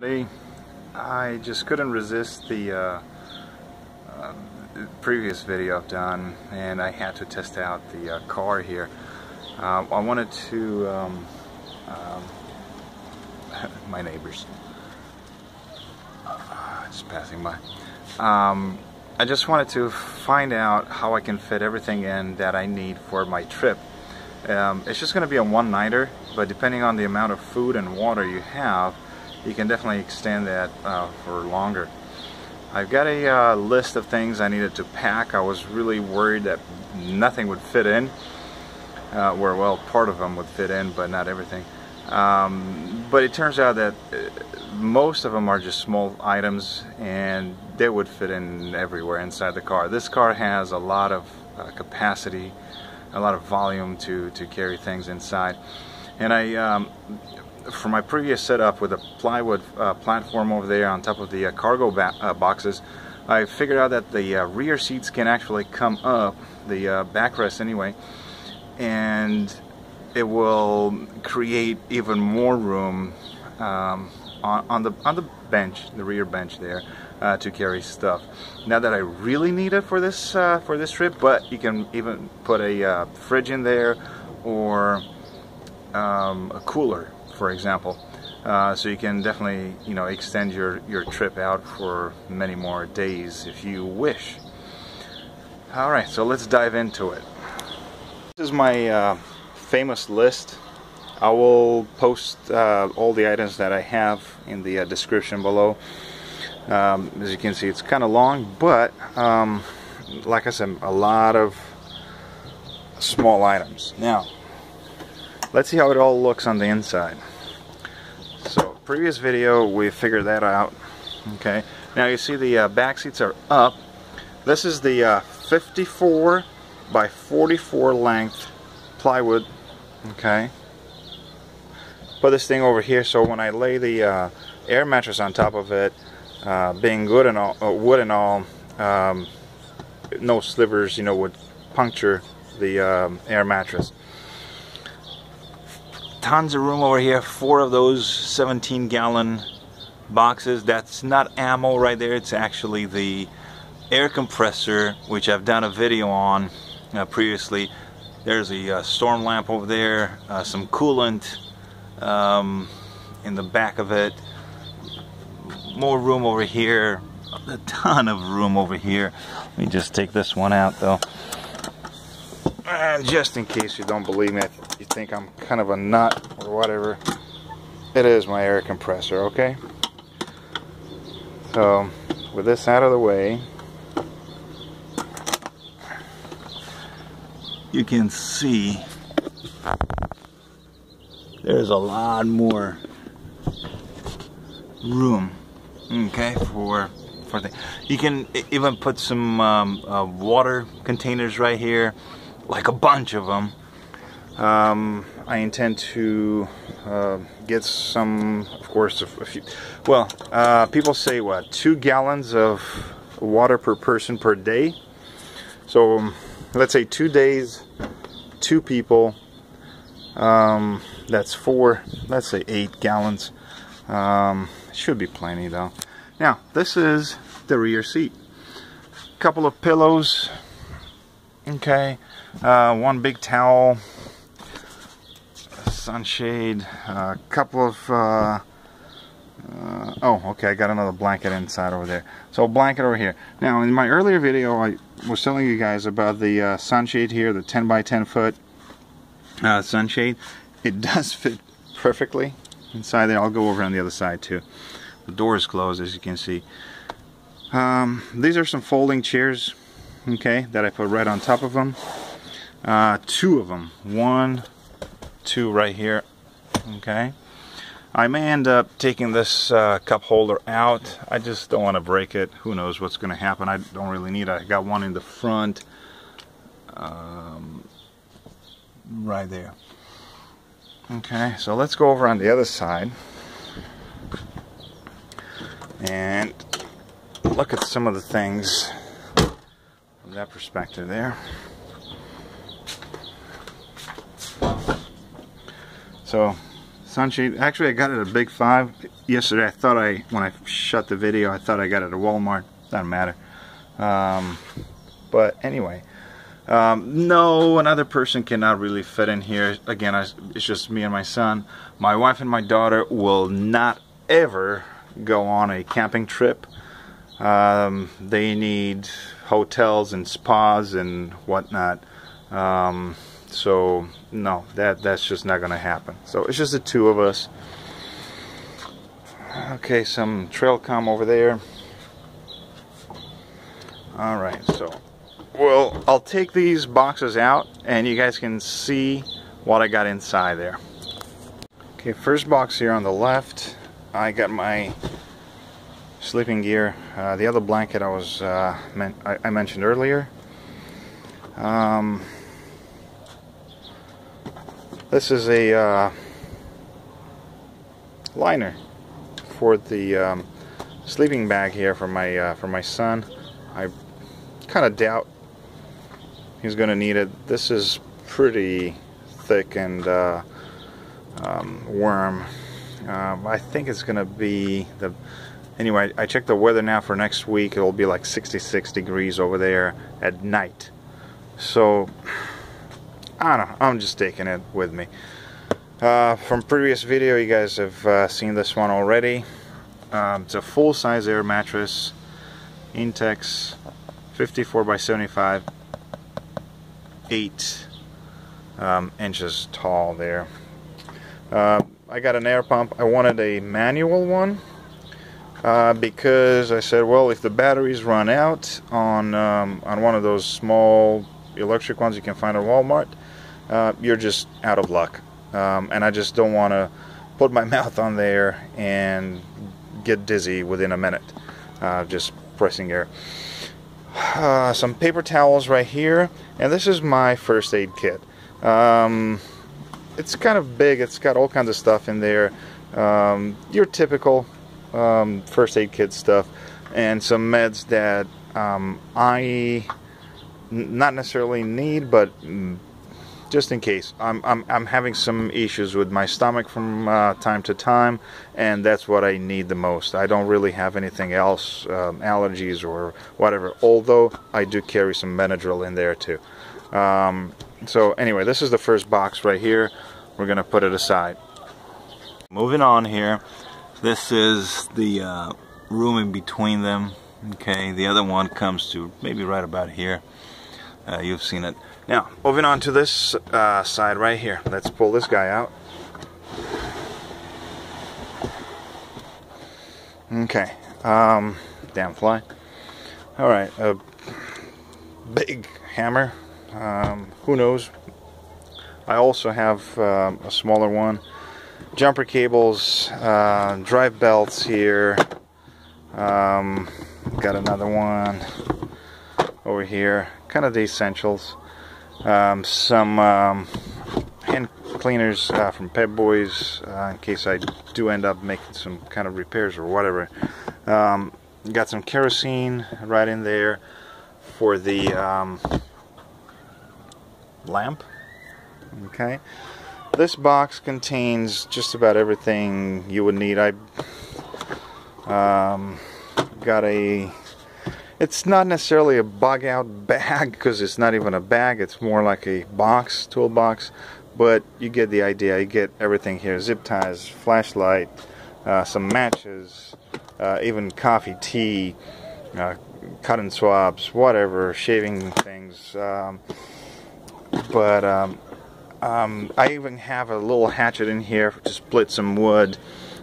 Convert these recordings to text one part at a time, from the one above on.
I just couldn't resist the previous video I've done, and I had to test out the car here. I wanted to my neighbors just passing by. I just wanted to find out how I can fit everything in that I need for my trip. It's just going to be a one-nighter, but depending on the amount of food and water you have, you can definitely extend that for longer. I've got a list of things I needed to pack. I was really worried that nothing would fit in, where, well, part of them would fit in, but not everything. But it turns out that most of them are just small items, and they would fit in everywhere inside the car. This car has a lot of capacity, a lot of volume to carry things inside. And for my previous setup with a plywood platform over there on top of the cargo boxes, I figured out that the rear seats can actually come up, the backrest anyway, and it will create even more room on the bench, the rear bench there, to carry stuff. Not that I really need it for this trip, but you can even put a fridge in there, or a cooler, for example, so you can definitely, you know, extend your trip out for many more days if you wish. Alright, so let's dive into it. This is my famous list. I will post all the items that I have in the description below. As you can see, it's kind of long, but like I said, a lot of small items. Now, let's see how it all looks on the inside. So, previous video, we figured that out. Okay. Now you see the back seats are up. This is the 54 by 44 length plywood. Okay. Put this thing over here, so when I lay the air mattress on top of it, being good and all, wood and all, no slivers, you know, would puncture the air mattress. Tons of room over here. 4 of those 17-gallon boxes. That's not ammo right there. It's actually the air compressor, which I've done a video on previously. There's a storm lamp over there, some coolant in the back of it. More room over here. A ton of room over here. Let me just take this one out though. And just in case you don't believe me, you think I'm kind of a nut or whatever, it is my air compressor, okay? So, with this out of the way, you can see there's a lot more room, okay, for the, you can even put some water containers right here, like a bunch of them. I intend to get some, of course, a few. Well, people say what, 2 gallons of water per person per day. So let's say 2 days, 2 people. That's 4. Let's say 8 gallons. Should be plenty though. Now this is the rear seat. Couple of pillows. Okay, one big towel, sunshade, a couple of, oh, okay, I got another blanket inside over there. So blanket over here. Now, in my earlier video, I was telling you guys about the sunshade here, the 10 by 10 foot sunshade. It does fit perfectly inside there. I'll go over on the other side too. The door is closed, as you can see. These are some folding chairs, okay, that I put right on top of them. 2 of them. 1, 2 right here. Okay. I may end up taking this cup holder out. I just don't want to break it. Who knows what's going to happen. I don't really need it. I got one in the front. Right there. Okay, so let's go over on the other side and look at some of the things from that perspective there. So sunshade. Actually, I got it at Big 5 yesterday. I thought when I shut the video, I thought I got it at Walmart. Doesn't matter. But anyway, no, another person cannot really fit in here. Again, it's just me and my son. My wife and my daughter will not ever go on a camping trip. They need hotels and spas and whatnot. So no, that's just not gonna happen. So it's just the two of us. Okay, some trail cam over there. Alright, so well, I'll take these boxes out and you guys can see what I got inside there. Okay, first box here on the left, I got my sleeping gear. The other blanket I mentioned earlier. This is a liner for the sleeping bag here for my son. I kind of doubt he's going to need it. This is pretty thick and warm. I think it's going to be anyway, I checked the weather now for next week. It'll be like 66 degrees over there at night. So I don't know, I'm just taking it with me. From previous video, you guys have seen this one already. It's a full-size air mattress, intex, 54 by 75, 8 inches tall there. I got an air pump. I wanted a manual one because I said, well, if the batteries run out on one of those small electric ones you can find at Walmart, you're just out of luck. And I just don't want to put my mouth on there and get dizzy within a minute just pressing air. Some paper towels right here, and this is my first aid kit. It's kind of big. It's got all kinds of stuff in there, your typical first aid kit stuff, and some meds that I not necessarily need, but just in case. I'm having some issues with my stomach from time to time, and that's what I need the most. I don't really have anything else, allergies or whatever, although I do carry some Benadryl in there too. So anyway, this is the first box right here. We're gonna put it aside. Moving on here, this is the room in between them. Okay, the other one comes to maybe right about here. You've seen it. Now, moving on to this side right here. Let's pull this guy out. Okay, damn fly. Alright, a big hammer. Who knows? I also have a smaller one. Jumper cables, drive belts here. Got another one over here. Kind of the essentials. Some hand cleaners from Pep Boys in case I do end up making some kind of repairs or whatever. Got some kerosene right in there for the lamp. Okay, this box contains just about everything you would need. I got a, it's not necessarily a bug out bag because it's not even a bag, it's more like a box, toolbox, but you get the idea. You get everything here: zip ties, flashlight, some matches, even coffee, tea, cotton swabs, whatever, shaving things. I even have a little hatchet in here to split some wood,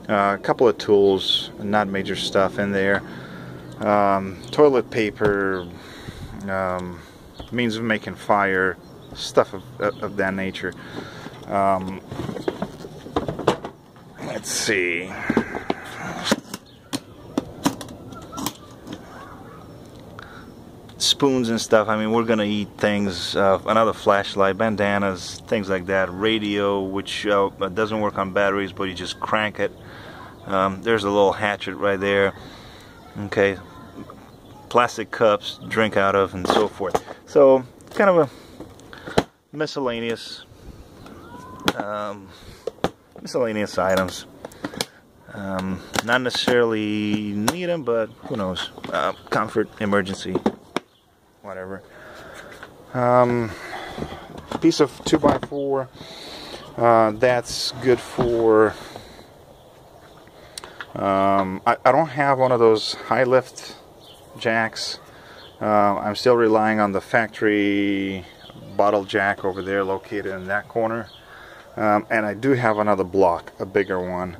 a couple of tools, not major stuff in there, toilet paper, means of making fire, stuff of that nature. Let's see. Spoons and stuff. I mean, we're gonna eat things. Another flashlight, bandanas, things like that. Radio, which doesn't work on batteries, but you just crank it. There's a little hatchet right there. Okay, plastic cups, drink out of, and so forth. So, kind of a miscellaneous miscellaneous items. Not necessarily need them, but who knows? Comfort, emergency, whatever. Piece of 2x4. That's good for. I don't have one of those high lift jacks. I'm still relying on the factory bottle jack over there, located in that corner. And I do have another block, a bigger one,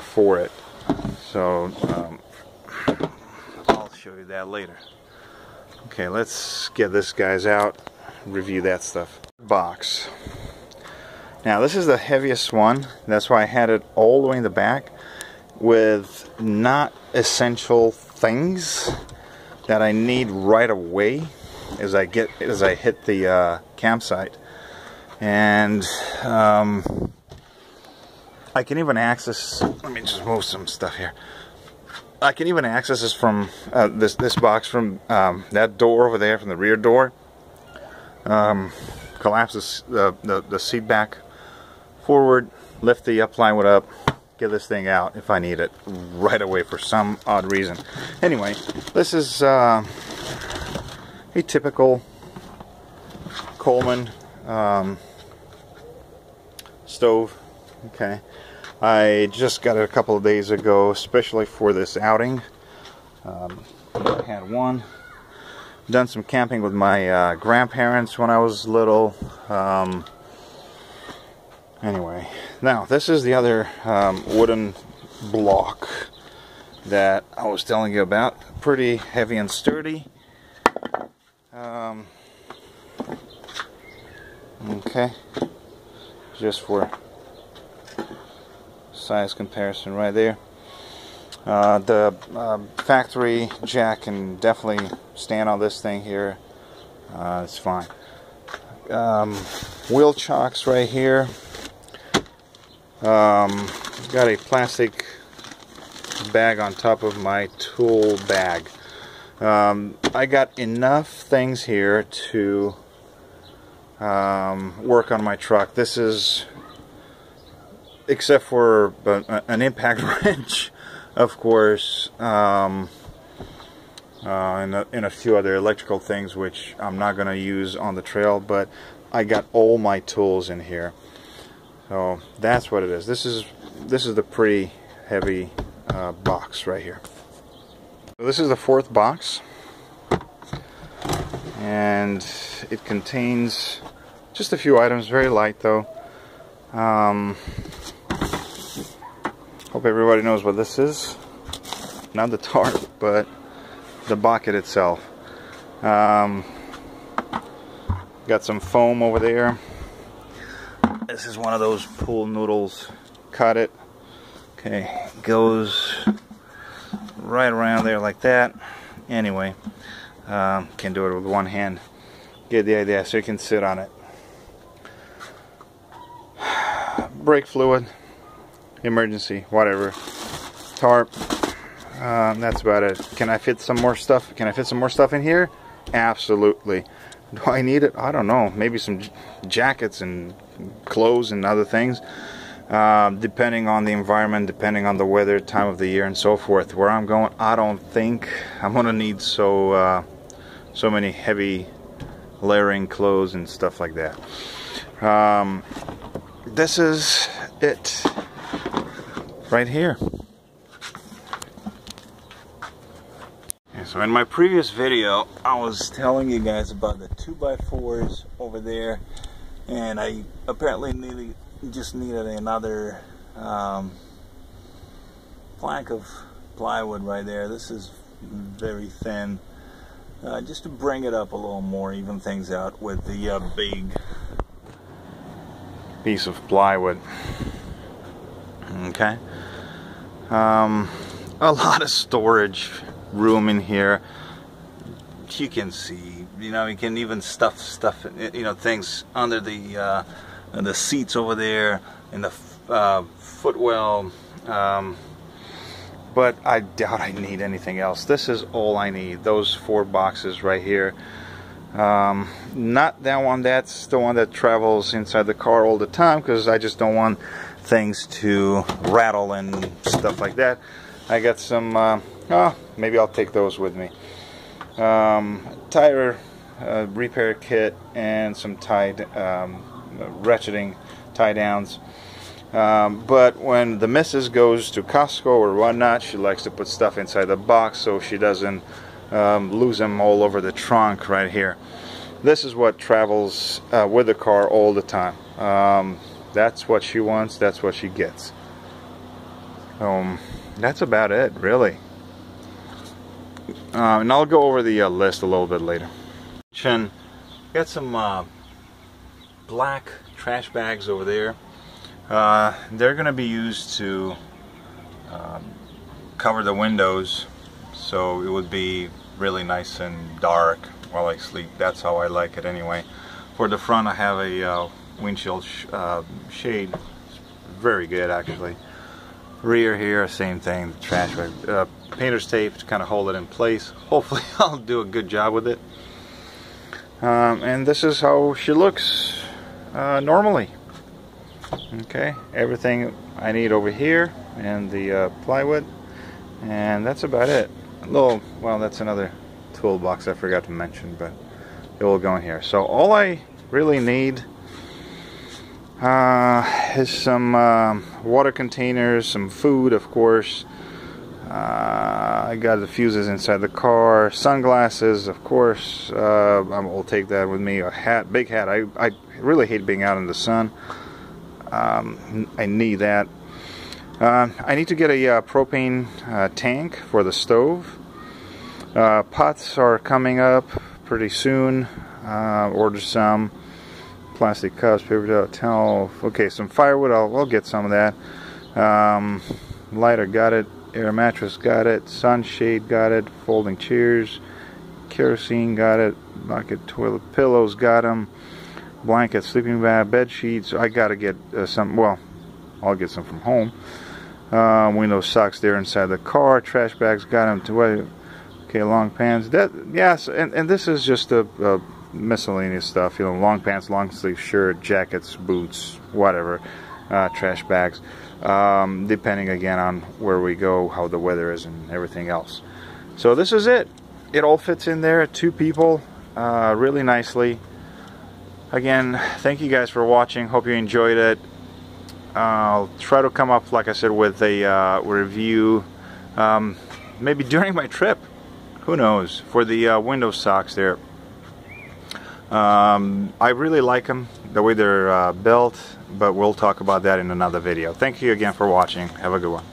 for it. So I'll show you that later. Okay, let's get this guys out, review that stuff. Box. Now this is the heaviest one. That's why I had it all the way in the back with not essential things that I need right away as I hit the campsite. And I can even access, let me just move some stuff here. I can even access this from this box from that door over there, from the rear door. Collapse the seat back forward, lift the plywood up, get this thing out if I need it right away for some odd reason. Anyway, this is a typical Coleman stove. Okay, I just got it a couple of days ago, especially for this outing. I had one. Done some camping with my grandparents when I was little. Anyway, now this is the other wooden block that I was telling you about. Pretty heavy and sturdy. Okay, just for size comparison right there. The factory jack can definitely stand on this thing here. It's fine. Wheel chocks right here. Got a plastic bag on top of my tool bag. I got enough things here to work on my truck. This is, except for an impact wrench, of course, and a few other electrical things which I'm not going to use on the trail, but I got all my tools in here. So that's what it is. This is the pretty heavy box right here. So this is the fourth box, and it contains just a few items, very light though. Hope everybody knows what this is. Not the tarp, but the bucket itself. Got some foam over there. This is one of those pool noodles. Cut it. Okay, goes right around there like that. Anyway, can do it with one hand. Get the idea, so you can sit on it. Brake fluid, emergency, whatever. Tarp. That's about it. Can I fit some more stuff? Can I fit some more stuff in here? Absolutely. Do I need it? I don't know. Maybe some jackets and clothes and other things. Depending on the environment, depending on the weather, time of the year, and so forth. Where I'm going, I don't think I'm gonna need so many heavy layering clothes and stuff like that. This is it right here. So in my previous video, I was telling you guys about the 2x4s over there, and I apparently just needed another plank of plywood right there. This is very thin, just to bring it up a little more, even things out with the big piece of plywood. Okay, a lot of storage room in here. You can see, you know, you can even stuff, you know, things under the seats over there, in the footwell, but I doubt I need anything else. This is all I need, those 4 boxes right here. Not that one. That's the one that travels inside the car all the time, because I just don't want things to rattle and stuff like that. I got some, oh, maybe I'll take those with me. Tire repair kit and some ratcheting tie downs. But when the missus goes to Costco or whatnot, she likes to put stuff inside the box so she doesn't lose them all over the trunk right here. This is what travels with the car all the time. That's what she wants, that's what she gets. That's about it, really. And I'll go over the list a little bit later. Got some black trash bags over there. They're going to be used to cover the windows, so it would be really nice and dark while I sleep. That's how I like it anyway. For the front, I have a windshield shade. It's very good, actually. Rear here, same thing. The trash bag, painter's tape to kind of hold it in place. Hopefully, I'll do a good job with it. And this is how she looks normally. Okay, everything I need over here and the plywood, and that's about it. Well, that's another toolbox I forgot to mention, but it will go in here. So all I really need is some water containers, some food, of course. I got the fuses inside the car, sunglasses, of course. I'll take that with me. A hat, big hat. I really hate being out in the sun. I need that. I need to get a propane tank for the stove. Pots are coming up pretty soon. Order some. Plastic cups, paper towel. Okay, some firewood. I'll get some of that. Lighter, got it. Air mattress, got it. Sunshade, got it. Folding chairs. Kerosene, got it. Bucket, toilet pillows, got them. Blankets, sleeping bag, bed sheets. I gotta get some. Well, I'll get some from home. Window socks there inside the car. Trash bags, got them. Okay, long pants. Yes, and this is just a miscellaneous stuff. You know, long pants, long sleeve shirt, jackets, boots, whatever. Trash bags. Depending again on where we go, how the weather is, and everything else. So this is it. It all fits in there. 2 people, really nicely. Again, thank you guys for watching. Hope you enjoyed it. I'll try to come up, like I said, with a review maybe during my trip. Who knows? For the window socks there. I really like them, the way they're built, but we'll talk about that in another video. Thank you again for watching. Have a good one.